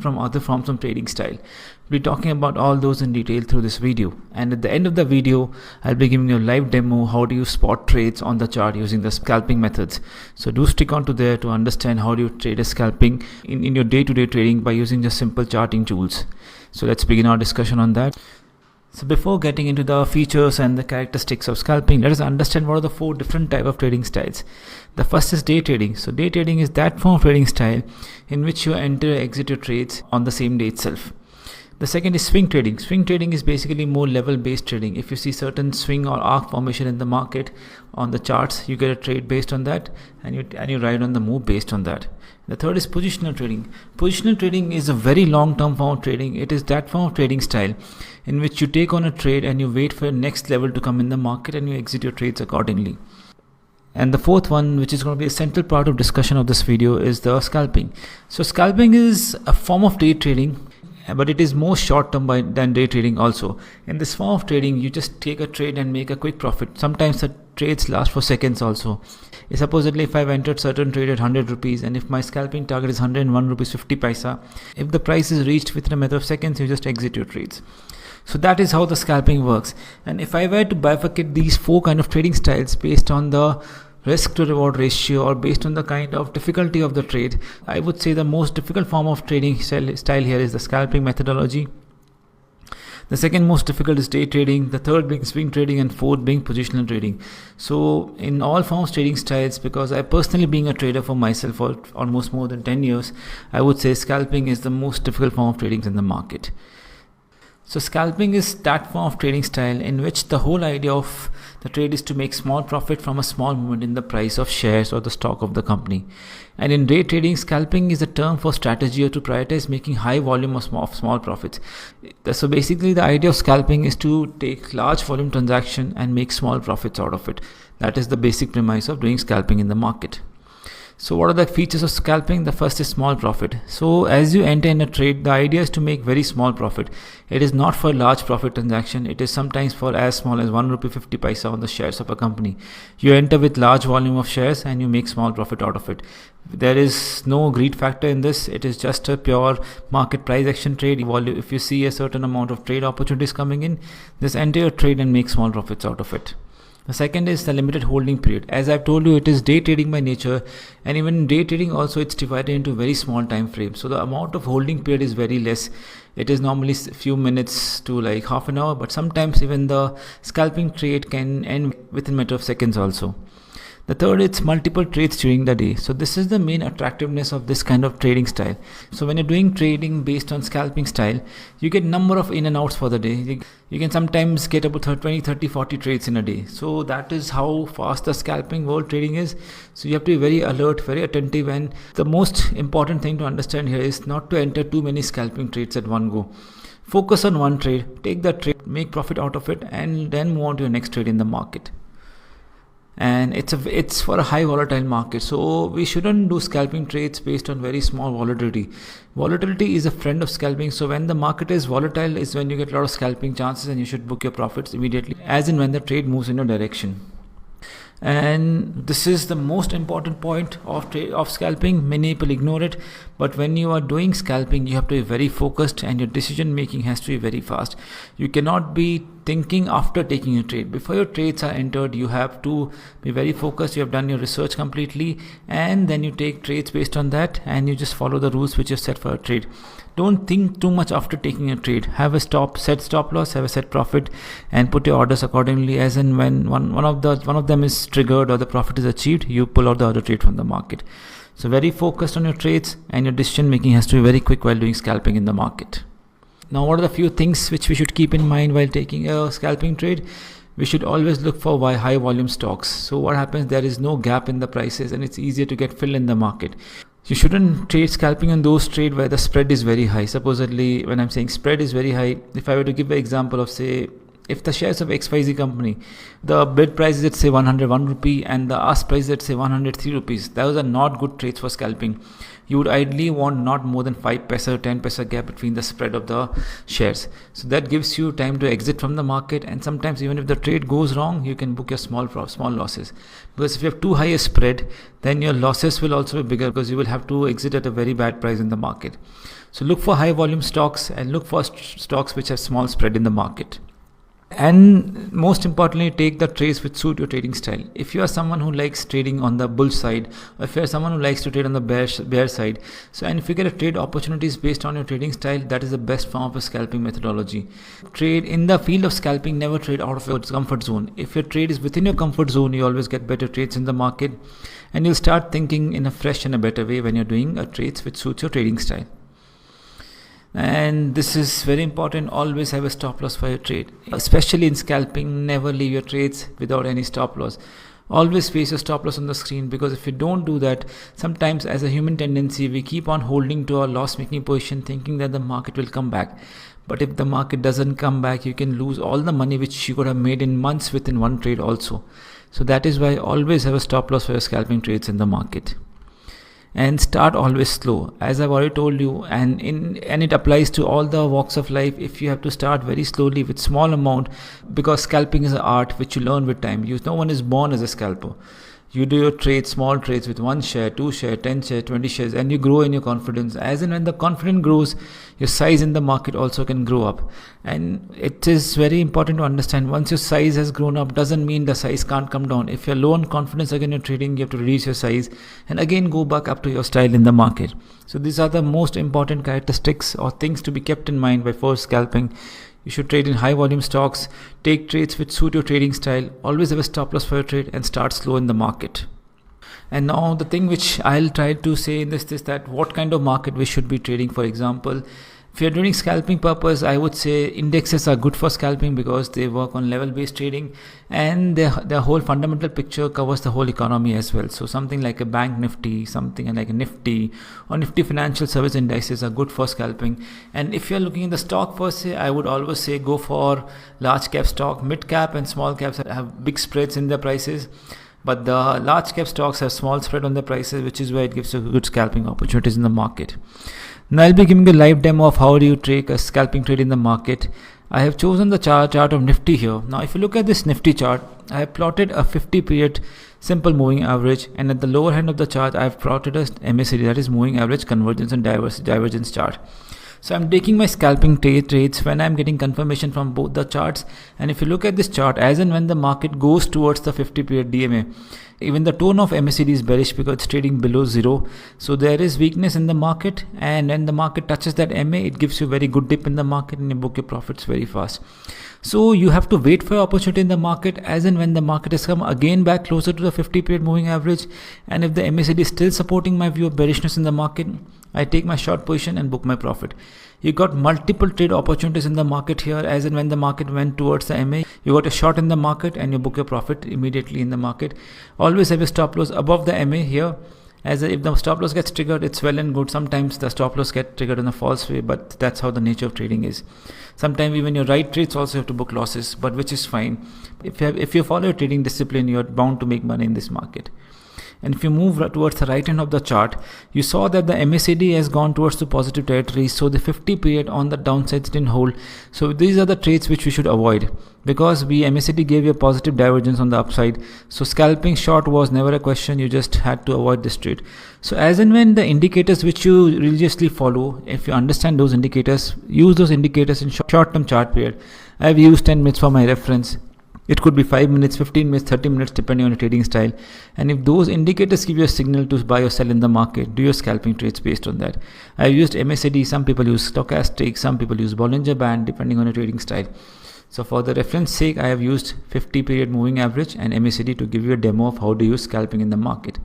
from other forms of trading style. We'll be talking about all those in detail through this video, and at the end of the video I'll be giving you a live demo how do you spot trades on the chart using the scalping methods. So do stick on to there to understand how do you trade a scalping in your day-to-day trading by using just simple charting tools. So let's begin our discussion on that. So before getting into the features and the characteristics of scalping, let us understand what are the 4 different types of trading styles. The first is day trading. So day trading is that form of trading style in which you enter and exit your trades on the same day itself. The second is swing trading. Swing trading is basically more level based trading. If you see certain swing or arc formation in the market on the charts, you get a trade based on that, and you ride on the move based on that. The third is positional trading. Positional trading is a very long-term form of trading. It is that form of trading style in which you take on a trade and you wait for the next level to come in the market and you exit your trades accordingly. And the fourth one, which is going to be a central part of discussion of this video, is the scalping. So scalping is a form of day trading, but it is more short-term than day trading also. In this form of trading, you just take a trade and make a quick profit. Sometimes the trades last for seconds also. Supposedly, if I've entered certain trade at 100 rupees and if my scalping target is 101 rupees 50 paisa, if the price is reached within a matter of seconds, you just exit your trades. So that is how the scalping works. And if I were to bifurcate these 4 kind of trading styles based on the risk to reward ratio or based on the kind of difficulty of the trade, I would say the most difficult form of trading style here is the scalping methodology. The second most difficult is day trading, the third being swing trading, and fourth being positional trading. So in all forms of trading styles, because I personally being a trader for myself for almost more than 10 years, I would say scalping is the most difficult form of trading in the market. So scalping is that form of trading style in which the whole idea of the trade is to make small profit from a small movement in the price of shares or the stock of the company. And in day trading, scalping is a term for strategy or to prioritize making high volume of small profits. So basically the idea of scalping is to take large volume transaction and make small profits out of it. That is the basic premise of doing scalping in the market. So what are the features of scalping? The first is small profit. So as you enter in a trade, the idea is to make very small profit. It is not for large profit transaction. It is sometimes for as small as 1 rupee 50 paisa on the shares of a company. You enter with large volume of shares and you make small profit out of it. There is no greed factor in this. It is just a pure market price action trade. If you see a certain amount of trade opportunities coming in, just enter your trade and make small profits out of it. The second is the limited holding period. As I've told you, it is day trading by nature, and even in day trading also it's divided into very small time frames. So the amount of holding period is very less. It is normally a few minutes to like half an hour, but sometimes even the scalping trade can end within a matter of seconds also. The third is multiple trades during the day. So this is the main attractiveness of this kind of trading style. So when you're doing trading based on scalping style, you get number of in and outs for the day. You can sometimes get about 20, 30, 40 trades in a day. So that is how fast the scalping world trading is. So you have to be very alert, very attentive, and the most important thing to understand here is not to enter too many scalping trades at one go. Focus on one trade, take that trade, make profit out of it, and then move on to your next trade in the market. And it's for a high volatile market, so we shouldn't do scalping trades based on very small volatility. Volatility is a friend of scalping. So when the market is volatile is when you get a lot of scalping chances, and you should book your profits immediately as in when the trade moves in your direction. And this is the most important point of scalping. Many people ignore it, but when you are doing scalping, you have to be very focused and your decision making has to be very fast. You cannot be thinking after taking a trade. Before your trades are entered, you have to be very focused. You have done your research completely, and then you take trades based on that, and you just follow the rules which you set for a trade. Don't think too much after taking a trade. Have a set stop loss, have a set profit, and put your orders accordingly. As in when one of them is triggered or the profit is achieved, you pull out the other trade from the market. So very focused on your trades, and your decision making has to be very quick while doing scalping in the market. Now, what are the few things which we should keep in mind while taking a scalping trade? We should always look for high volume stocks. So what happens? There is no gap in the prices, and it's easier to get fill in the market. You shouldn't trade scalping on those trades where the spread is very high. Supposedly, when I'm saying spread is very high, if I were to give an example of say If the shares of XYZ company, the bid price is at say 101 rupee and the ask price is at say 103 rupees, those are not good trades for scalping. You would ideally want not more than 5 paisa or 10 paisa gap between the spread of the shares. So that gives you time to exit from the market, and sometimes even if the trade goes wrong, you can book your small losses. Because if you have too high a spread, then your losses will also be bigger because you will have to exit at a very bad price in the market. So look for high volume stocks and look for stocks which have small spread in the market. And most importantly, take the trades which suit your trading style. If you are someone who likes trading on the bull side, or if you are someone who likes to trade on the bear side, and if you get a trade opportunities based on your trading style, that is the best form of a scalping methodology. Trade in the field of scalping, never trade out of your comfort zone. If your trade is within your comfort zone, you always get better trades in the market, and you'll start thinking in a fresh and a better way when you're doing a trades which suits your trading style. And this is very important. Always have a stop loss for your trade, especially in scalping. Never leave your trades without any stop loss. Always face your stop loss on the screen, because if you don't do that, sometimes as a human tendency we keep on holding to our loss making position thinking that the market will come back. But if the market doesn't come back, you can lose all the money which you could have made in months within one trade also. So that is why always have a stop loss for your scalping trades in the market. And start always slow, as I've already told you, and it applies to all the walks of life. If you have to start very slowly with small amount, because scalping is an art which you learn with time. No one is born as a scalper. You do your trades, small trades with 1 share, 2 share, 10 share, 20 shares, and you grow in your confidence. As and when the confidence grows, your size in the market also can grow up. And it is very important to understand, once your size has grown up, doesn't mean the size can't come down. If you're low on confidence again in trading, you have to reduce your size and again go back up to your style in the market. So these are the most important characteristics or things to be kept in mind by first scalping. You should trade in high volume stocks, take trades which suit your trading style, always have a stop loss for your trade, and start slow in the market. And now the thing which I'll try to say in this is that what kind of market we should be trading. For example, if you're doing scalping purpose, I would say indexes are good for scalping because they work on level based trading, and their whole fundamental picture covers the whole economy as well. So something like a bank nifty, something like a nifty or nifty financial service indices are good for scalping. And if you're looking at the stock per se, I would always say go for large cap stock. Mid cap and small caps have big spreads in their prices, but the large cap stocks have small spread on their prices, which is where it gives you good scalping opportunities in the market. Now I'll be giving a live demo of how do you take a scalping trade in the market. I have chosen the chart of Nifty here. Now if you look at this Nifty chart, I have plotted a 50 period simple moving average, and at the lower hand of the chart I have plotted a MACD, that is moving average convergence and divergence chart. So I'm taking my scalping trades when I'm getting confirmation from both the charts. And if you look at this chart, as and when the market goes towards the 50 period DMA, even the tone of MACD is bearish because it's trading below zero. So there is weakness in the market, and when the market touches that MA, it gives you a very good dip in the market and you book your profits very fast. So you have to wait for your opportunity in the market as and when the market has come again back closer to the 50 period moving average. And if the MACD is still supporting my view of bearishness in the market, I take my short position and book my profit. You got multiple trade opportunities in the market here. As and when the market went towards the MA, you got a short in the market and you book your profit immediately in the market. Always have a stop loss above the MA here. If the stop loss gets triggered, it's well and good. Sometimes the stop loss get triggered in a false way, but that's how the nature of trading is. Sometimes even your right trades also have to book losses, but which is fine. If you follow your trading discipline, you're bound to make money in this market. And if you move towards the right hand of the chart, you saw that the MACD has gone towards the positive territory. So the 50 period on the downside didn't hold. So these are the trades which we should avoid, because MACD gave you a positive divergence on the upside. So scalping short was never a question. You just had to avoid this trade. So as and when the indicators which you religiously follow, if you understand those indicators, use those indicators in short-term chart period. I have used 10 minutes for my reference. It could be 5 minutes, 15 minutes, 30 minutes, depending on your trading style. And if those indicators give you a signal to buy or sell in the market, do your scalping trades based on that. I've used MACD, some people use stochastic, some people use Bollinger Band, depending on your trading style. So for the reference sake, I have used 50 period moving average and MACD to give you a demo of how to use scalping in the market.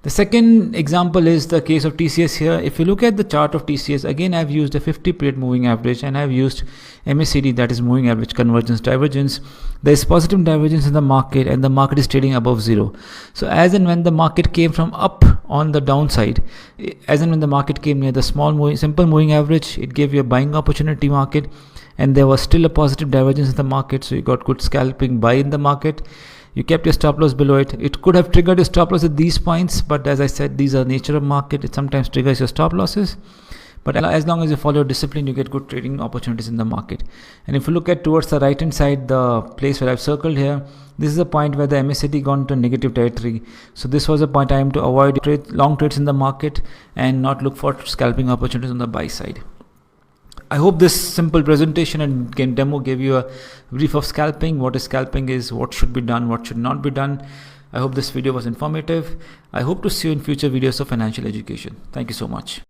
The second example is the case of TCS here. If you look at the chart of TCS, again I've used a 50 period moving average and I've used MACD, that is moving average convergence divergence. There is positive divergence in the market and the market is trading above zero. So as and when the market came from up on the downside, as and when the market came near the simple moving average, it gave you a buying opportunity market. and there was still a positive divergence in the market, so you got good scalping buy in the market. You kept your stop loss below it. It could have triggered your stop loss at these points, but as I said, these are nature of market. It sometimes triggers your stop losses, but as long as you follow discipline, you get good trading opportunities in the market. And if you look at towards the right hand side, the place where I've circled here, this is a point where the MACD gone to negative territory. So this was a point I am to avoid long trades in the market and not look for scalping opportunities on the buy side. I hope this simple presentation and demo gave you a brief of scalping. What is scalping is, what should be done, what should not be done. I hope this video was informative. I hope to see you in future videos of financial education. Thank you so much.